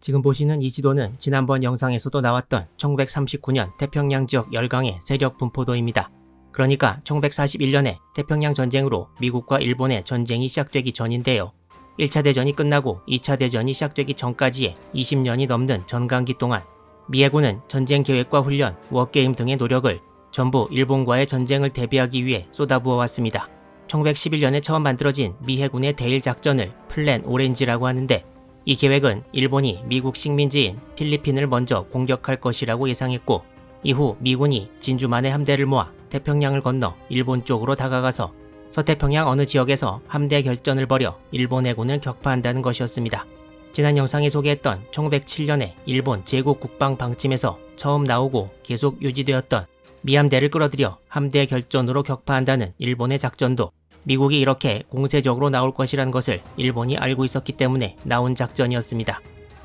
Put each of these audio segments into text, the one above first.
지금 보시는 이 지도는 지난번 영상에서도 나왔던 1939년 태평양 지역 열강의 세력 분포도입니다. 그러니까 1941년에 태평양 전쟁으로 미국과 일본의 전쟁이 시작되기 전인데요. 1차 대전이 끝나고 2차 대전이 시작되기 전까지의 20년이 넘는 전강기 동안 미 해군은 전쟁 계획과 훈련, 워게임 등의 노력을 전부 일본과의 전쟁을 대비하기 위해 쏟아부어왔습니다. 1911년에 처음 만들어진 미 해군의 대일 작전을 플랜 오렌지라고 하는데, 이 계획은 일본이 미국 식민지인 필리핀을 먼저 공격할 것이라고 예상했고, 이후 미군이 진주만의 함대를 모아 태평양을 건너 일본 쪽으로 다가가서 서태평양 어느 지역에서 함대 결전을 벌여 일본 해군을 격파한다는 것이었습니다. 지난 영상에 소개했던 1907년에 일본 제국 국방 방침에서 처음 나오고 계속 유지되었던 미함대를 끌어들여 함대 결전으로 격파한다는 일본의 작전도 미국이 이렇게 공세적으로 나올 것이라는 것을 일본이 알고 있었기 때문에 나온 작전이었습니다.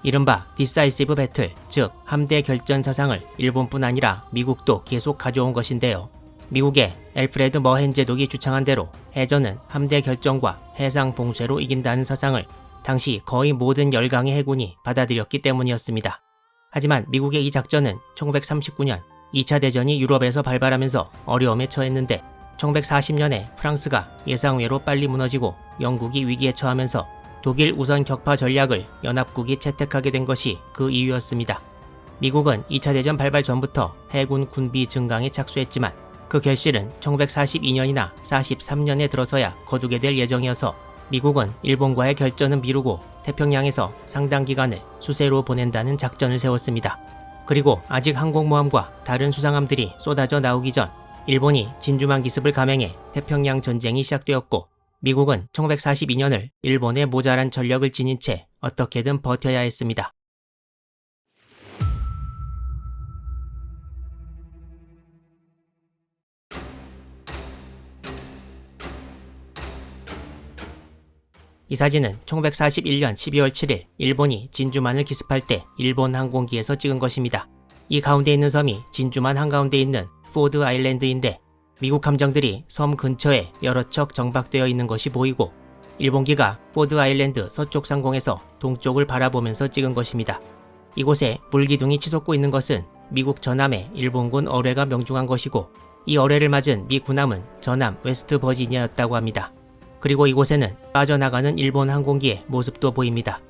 이른바 디사이시브 배틀, 즉 함대 결전 사상을 일본뿐 아니라 미국도 계속 가져온 것인데요. 미국의 엘프레드 머헨 제독이 주창한 대로 해전은 함대 결전과 해상 봉쇄로 이긴다는 사상을 당시 거의 모든 열강의 해군이 받아들였기 때문이었습니다. 하지만 미국의 이 작전은 1939년 2차 대전이 유럽에서 발발하면서 어려움에 처했는데, 1940년에 프랑스가 예상외로 빨리 무너지고 영국이 위기에 처하면서 독일 우선 격파 전략을 연합국이 채택하게 된 것이 그 이유였습니다. 미국은 2차 대전 발발 전부터 해군 군비 증강에 착수했지만 그 결실은 1942년이나 43년에 들어서야 거두게 될 예정이어서 미국은 일본과의 결전은 미루고 태평양에서 상당 기간을 수세로 보낸다는 작전을 세웠습니다. 그리고 아직 항공모함과 다른 수상함들이 쏟아져 나오기 전 일본이 진주만 기습을 감행해 태평양 전쟁이 시작되었고, 미국은 1942년을 일본의 모자란 전력을 지닌 채 어떻게든 버텨야 했습니다. 이 사진은 1941년 12월 7일 일본이 진주만을 기습할 때 일본 항공기에서 찍은 것입니다. 이 가운데 있는 섬이 진주만 한가운데 있는 포드 아일랜드인데, 미국 함정들이 섬 근처에 여러 척 정박되어 있는 것이 보이고, 일본기가 포드 아일랜드 서쪽 상공에서 동쪽을 바라보면서 찍은 것입니다. 이곳에 물기둥이 치솟고 있는 것은 미국 전함에 일본군 어뢰가 명중한 것이고, 이 어뢰를 맞은 미 군함은 전함 웨스트 버지니아였다고 합니다. 그리고 이곳에는 빠져나가는 일본 항공기의 모습도 보입니다.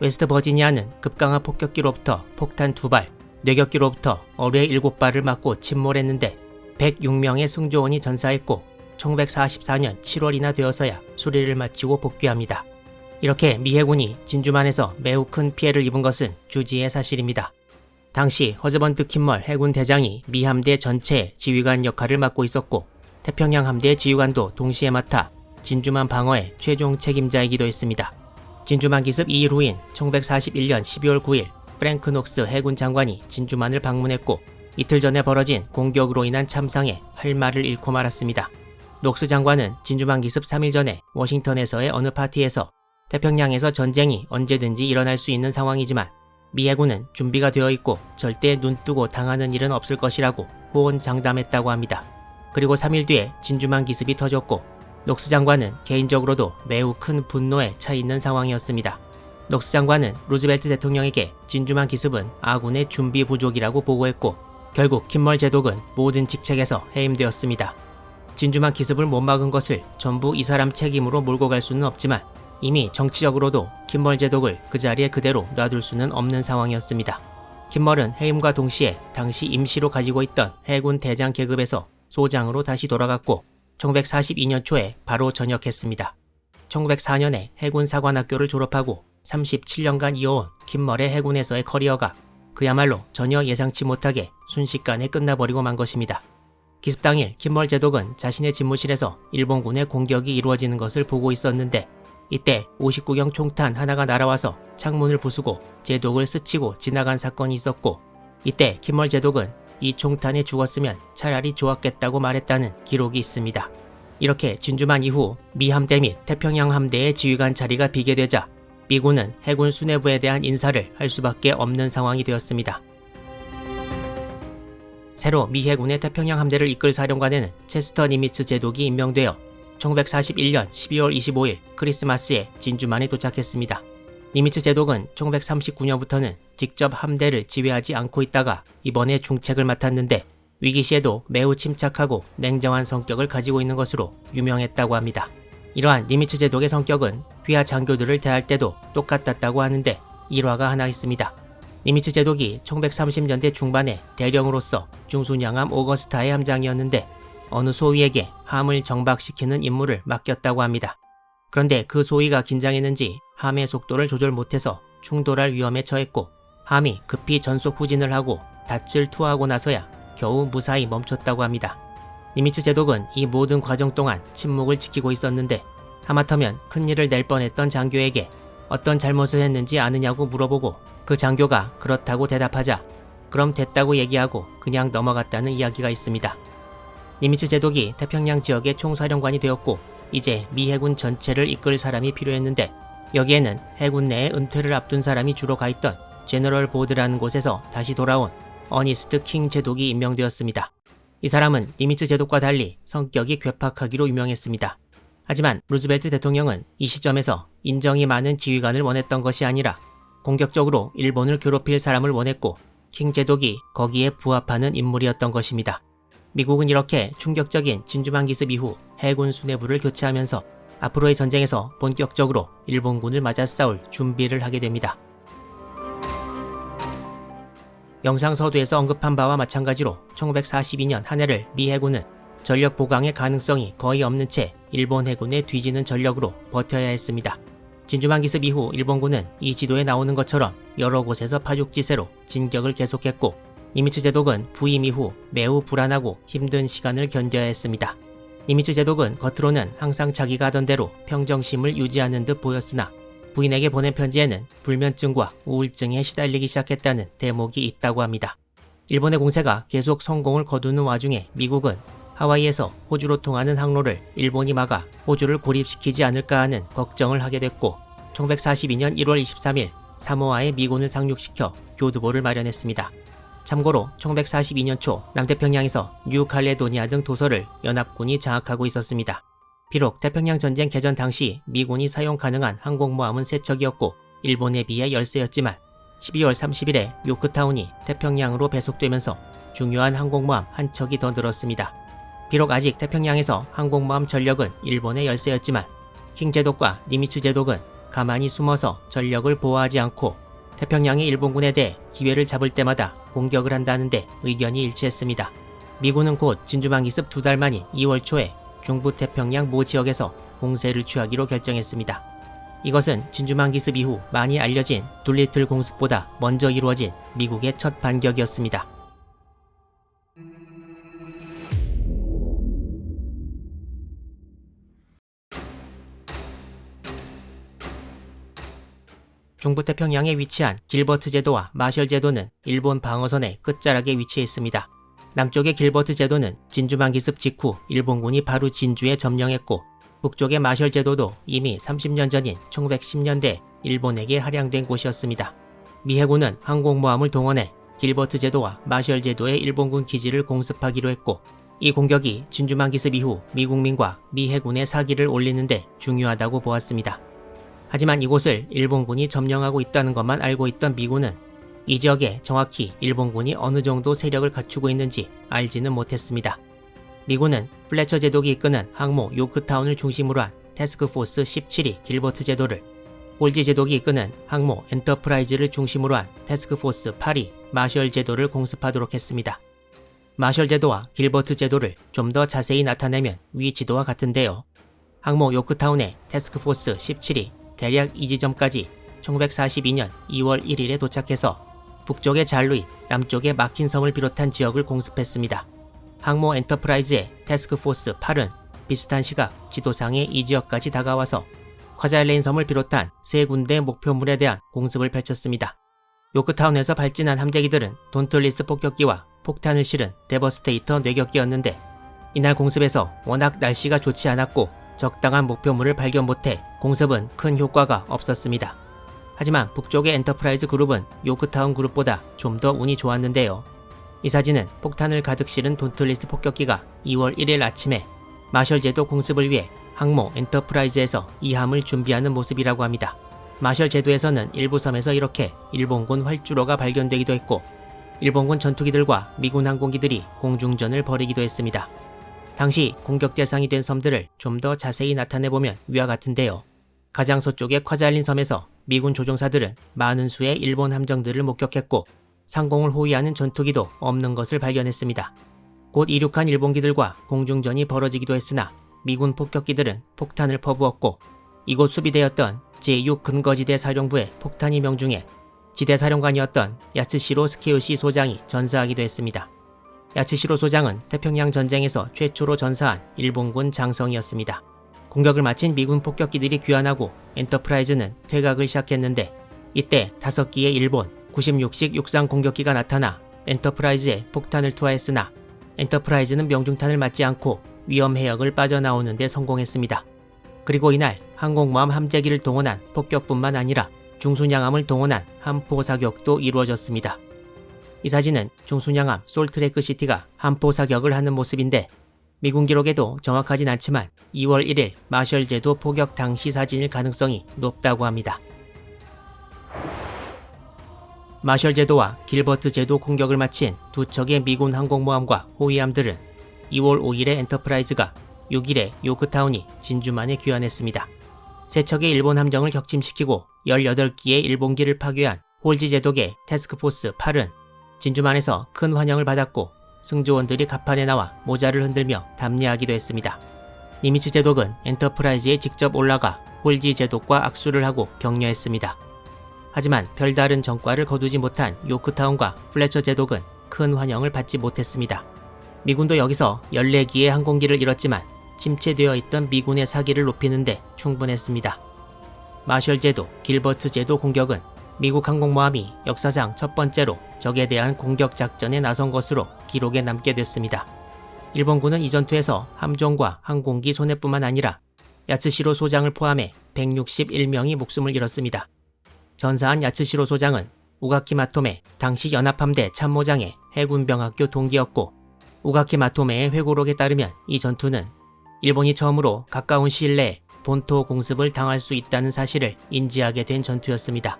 웨스트 버지니아는 급강한 폭격기로부터 폭탄 2발, 뇌격기로부터 어뢰 7발을 맞고 침몰했는데 106명의 승조원이 전사했고 1944년 7월이나 되어서야 수리를 마치고 복귀합니다. 이렇게 미 해군이 진주만에서 매우 큰 피해를 입은 것은 주지의 사실입니다. 당시 허즈번트 킴멀 해군 대장이 미 함대 전체의 지휘관 역할을 맡고 있었고, 태평양 함대의 지휘관도 동시에 맡아 진주만 방어의 최종 책임자이기도 했습니다. 진주만 기습 2일 후인 1941년 12월 9일 프랭크 녹스 해군 장관이 진주만을 방문했고, 이틀 전에 벌어진 공격으로 인한 참상에 할 말을 잃고 말았습니다. 녹스 장관은 진주만 기습 3일 전에 워싱턴에서의 어느 파티에서 태평양에서 전쟁이 언제든지 일어날 수 있는 상황이지만 미 해군은 준비가 되어 있고 절대 눈뜨고 당하는 일은 없을 것이라고 호언장담했다고 합니다. 그리고 3일 뒤에 진주만 기습이 터졌고, 녹스 장관은 개인적으로도 매우 큰 분노에 차 있는 상황이었습니다. 녹스 장관은 루즈벨트 대통령에게 진주만 기습은 아군의 준비 부족이라고 보고했고, 결국 킴멀 제독은 모든 직책에서 해임되었습니다. 진주만 기습을 못 막은 것을 전부 이 사람 책임으로 몰고 갈 수는 없지만 이미 정치적으로도 킴멀 제독을 그 자리에 그대로 놔둘 수는 없는 상황이었습니다. 킴멀은 해임과 동시에 당시 임시로 가지고 있던 해군 대장 계급에서 소장으로 다시 돌아갔고 1942년 초에 바로 전역했습니다. 1904년에 해군 사관학교를 졸업하고 37년간 이어온 킴멀의 해군에서의 커리어가 그야말로 전혀 예상치 못하게 순식간에 끝나버리고 만 것입니다. 기습 당일 킴멀 제독은 자신의 집무실에서 일본군의 공격이 이루어지는 것을 보고 있었는데, 이때 59경 총탄 하나가 날아와서 창문을 부수고 제독을 스치고 지나간 사건이 있었고, 이때 킴멀 제독은 이 총탄에 죽었으면 차라리 좋았겠다고 말했다는 기록이 있습니다. 이렇게 진주만 이후 미 함대 및 태평양 함대의 지휘관 자리가 비게 되자 미군은 해군 수뇌부에 대한 인사를 할 수밖에 없는 상황이 되었습니다. 새로 미 해군의 태평양 함대를 이끌 사령관에는 체스터 니미츠 제독이 임명되어 1941년 12월 25일 크리스마스에 진주만에 도착했습니다. 니미츠 제독은 1939년부터는 직접 함대를 지휘하지 않고 있다가 이번에 중책을 맡았는데 위기 시에도 매우 침착하고 냉정한 성격을 가지고 있는 것으로 유명했다고 합니다. 이러한 니미츠 제독의 성격은 휘하 장교들을 대할 때도 똑같았다고 하는데 일화가 하나 있습니다. 니미츠 제독이 1930년대 중반에 대령으로서 중순양함 오거스타의 함장이었는데 어느 소위에게 함을 정박시키는 임무를 맡겼다고 합니다. 그런데 그 소위가 긴장했는지 함의 속도를 조절 못해서 충돌할 위험에 처했고 함이 급히 전속 후진을 하고 닻을 투하하고 나서야 겨우 무사히 멈췄다고 합니다. 니미츠 제독은 이 모든 과정 동안 침묵을 지키고 있었는데 하마터면 큰일을 낼 뻔했던 장교에게 어떤 잘못을 했는지 아느냐고 물어보고 그 장교가 그렇다고 대답하자 그럼 됐다고 얘기하고 그냥 넘어갔다는 이야기가 있습니다. 니미츠 제독이 태평양 지역의 총사령관이 되었고 이제 미 해군 전체를 이끌 사람이 필요했는데 여기에는 해군 내에 은퇴를 앞둔 사람이 주로 가있던 제너럴 보드라는 곳에서 다시 돌아온 어니스트 킹 제독이 임명되었습니다. 이 사람은 니미츠 제독과 달리 성격이 괴팍하기로 유명했습니다. 하지만 루즈벨트 대통령은 이 시점에서 인정이 많은 지휘관을 원했던 것이 아니라 공격적으로 일본을 괴롭힐 사람을 원했고 킹 제독이 거기에 부합하는 인물이었던 것입니다. 미국은 이렇게 충격적인 진주만 기습 이후 해군 수뇌부를 교체하면서 앞으로의 전쟁에서 본격적으로 일본군을 맞아 싸울 준비를 하게 됩니다. 영상 서두에서 언급한 바와 마찬가지로 1942년 한 해를 미 해군은 전력 보강의 가능성이 거의 없는 채 일본 해군에 뒤지는 전력으로 버텨야 했습니다. 진주만 기습 이후 일본군은 이 지도에 나오는 것처럼 여러 곳에서 파죽지세로 진격을 계속했고 니미츠 제독은 부임 이후 매우 불안하고 힘든 시간을 견뎌야 했습니다. 니미츠 제독은 겉으로는 항상 자기가 하던 대로 평정심을 유지하는 듯 보였으나 부인에게 보낸 편지에는 불면증과 우울증에 시달리기 시작했다는 대목이 있다고 합니다. 일본의 공세가 계속 성공을 거두는 와중에 미국은 하와이에서 호주로 통하는 항로를 일본이 막아 호주를 고립시키지 않을까 하는 걱정을 하게 됐고 1942년 1월 23일 사모아에 미군을 상륙시켜 교두보를 마련했습니다. 참고로 1942년 초 남태평양에서 뉴칼레도니아 등 도서를 연합군이 장악하고 있었습니다. 비록 태평양 전쟁 개전 당시 미군이 사용 가능한 항공모함은 3척이었고 일본에 비해 열세였지만 12월 30일에 요크타운이 태평양으로 배속되면서 중요한 항공모함 한 척이 더 늘었습니다. 비록 아직 태평양에서 항공모함 전력은 일본의 열세였지만 킹 제독과 니미츠 제독은 가만히 숨어서 전력을 보호하지 않고 태평양의 일본군에 대해 기회를 잡을 때마다 공격을 한다는데 의견이 일치했습니다. 미군은 곧 진주만 기습 2달 만인 2월 초에 중부태평양 모 지역에서 공세를 취하기로 결정했습니다. 이것은 진주만 기습 이후 많이 알려진 둘리틀 공습보다 먼저 이루어진 미국의 첫 반격이었습니다. 중부태평양에 위치한 길버트 제도와 마셜 제도는 일본 방어선의 끝자락에 위치해 있습니다. 남쪽의 길버트 제도는 진주만 기습 직후 일본군이 바로 진주에 점령했고 북쪽의 마셜 제도도 이미 30년 전인 1910년대 일본에게 할양된 곳이었습니다. 미 해군은 항공모함을 동원해 길버트 제도와 마셜 제도의 일본군 기지를 공습하기로 했고 이 공격이 진주만 기습 이후 미국민과 미 해군의 사기를 올리는데 중요하다고 보았습니다. 하지만 이곳을 일본군이 점령하고 있다는 것만 알고 있던 미군은 이 지역에 정확히 일본군이 어느 정도 세력을 갖추고 있는지 알지는 못했습니다. 미군은 플래처 제독이 이끄는 항모 요크타운을 중심으로 한 태스크포스 17이 길버트 제도를, 홀지 제독이 이끄는 항모 엔터프라이즈를 중심으로 한 태스크포스 8이 마셜 제도를 공습하도록 했습니다. 마셜 제도와 길버트 제도를 좀 더 자세히 나타내면 위 지도와 같은데요. 항모 요크타운의 태스크포스 17이 대략 이 지점까지 1942년 2월 1일에 도착해서 북쪽의 잘루이, 남쪽의 막힌 섬을 비롯한 지역을 공습했습니다. 항모 엔터프라이즈의 태스크포스 8은 비슷한 시각 지도상의 이 지역까지 다가와서 콰자일레인 섬을 비롯한 3군데 목표물에 대한 공습을 펼쳤습니다. 요크타운에서 발진한 함재기들은 돈틀리스 폭격기와 폭탄을 실은 데버스테이터 뇌격기였는데 이날 공습에서 워낙 날씨가 좋지 않았고 적당한 목표물을 발견 못해 공습은 큰 효과가 없었습니다. 하지만 북쪽의 엔터프라이즈 그룹은 요크타운 그룹보다 좀 더 운이 좋았는데요. 이 사진은 폭탄을 가득 실은 돈틀리스 폭격기가 2월 1일 아침에 마셜 제도 공습을 위해 항모 엔터프라이즈에서 이 함을 준비하는 모습이라고 합니다. 마셜 제도에서는 일부 섬에서 이렇게 일본군 활주로가 발견되기도 했고 일본군 전투기들과 미군 항공기들이 공중전을 벌이기도 했습니다. 당시 공격 대상이 된 섬들을 좀 더 자세히 나타내보면 위와 같은데요. 가장 서쪽의 콰잘린 섬에서 미군 조종사들은 많은 수의 일본 함정들을 목격했고 상공을 호위하는 전투기도 없는 것을 발견했습니다. 곧 이륙한 일본기들과 공중전이 벌어지기도 했으나 미군 폭격기들은 폭탄을 퍼부었고 이곳 수비대였던 제6 근거지대 사령부의 폭탄이 명중해 지대사령관이었던 야츠시로 스케요시 소장이 전사하기도 했습니다. 야츠시로 소장은 태평양 전쟁에서 최초로 전사한 일본군 장성이었습니다. 공격을 마친 미군 폭격기들이 귀환하고 엔터프라이즈는 퇴각을 시작했는데 이때 5기의 일본 96식 육상 공격기가 나타나 엔터프라이즈에 폭탄을 투하했으나 엔터프라이즈는 명중탄을 맞지 않고 위험 해역을 빠져나오는 데 성공했습니다. 그리고 이날 항공모함 함재기를 동원한 폭격뿐만 아니라 중순양함을 동원한 함포 사격도 이루어졌습니다. 이 사진은 중순양함 솔트레이크 시티가 함포 사격을 하는 모습인데 미군 기록에도 정확하진 않지만 2월 1일 마셜 제도 포격 당시 사진일 가능성이 높다고 합니다. 마셜 제도와 길버트 제도 공격을 마친 두 척의 미군 항공모함과 호위함들은 2월 5일에 엔터프라이즈가 6일에 요크타운이 진주만에 귀환했습니다. 세 척의 일본 함정을 격침시키고 18기의 일본기를 파괴한 홀지 제독의 태스크포스 8은 진주만에서 큰 환영을 받았고 승조원들이 갑판에 나와 모자를 흔들며 답례하기도 했습니다. 니미츠 제독은 엔터프라이즈에 직접 올라가 홀지 제독과 악수를 하고 격려했습니다. 하지만 별다른 전과를 거두지 못한 요크타운과 플래처 제독은 큰 환영을 받지 못했습니다. 미군도 여기서 14기의 항공기를 잃었지만 침체되어 있던 미군의 사기를 높이는데 충분했습니다. 마셜 제도, 길버트 제도 공격은 미국 항공모함이 역사상 첫 번째로 적에 대한 공격 작전에 나선 것으로 기록에 남게 됐습니다. 일본군은 이 전투에서 함정과 항공기 손해뿐만 아니라 야츠시로 소장을 포함해 161명이 목숨을 잃었습니다. 전사한 야츠시로 소장은 우가키 마토메 당시 연합함대 참모장의 해군병학교 동기였고 우가키 마토메의 회고록에 따르면 이 전투는 일본이 처음으로 가까운 시일 내에 본토 공습을 당할 수 있다는 사실을 인지하게 된 전투였습니다.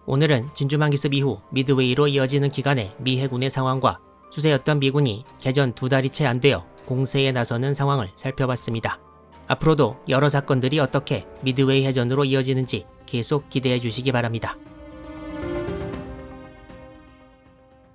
오늘은 진주만 기습 이후 미드웨이로 이어지는 기간의 미 해군의 상황과 수세였던 미군이 개전 2달이 채 안 되어 공세에 나서는 상황을 살펴봤습니다. 앞으로도 여러 사건들이 어떻게 미드웨이 해전으로 이어지는지 계속 기대해 주시기 바랍니다.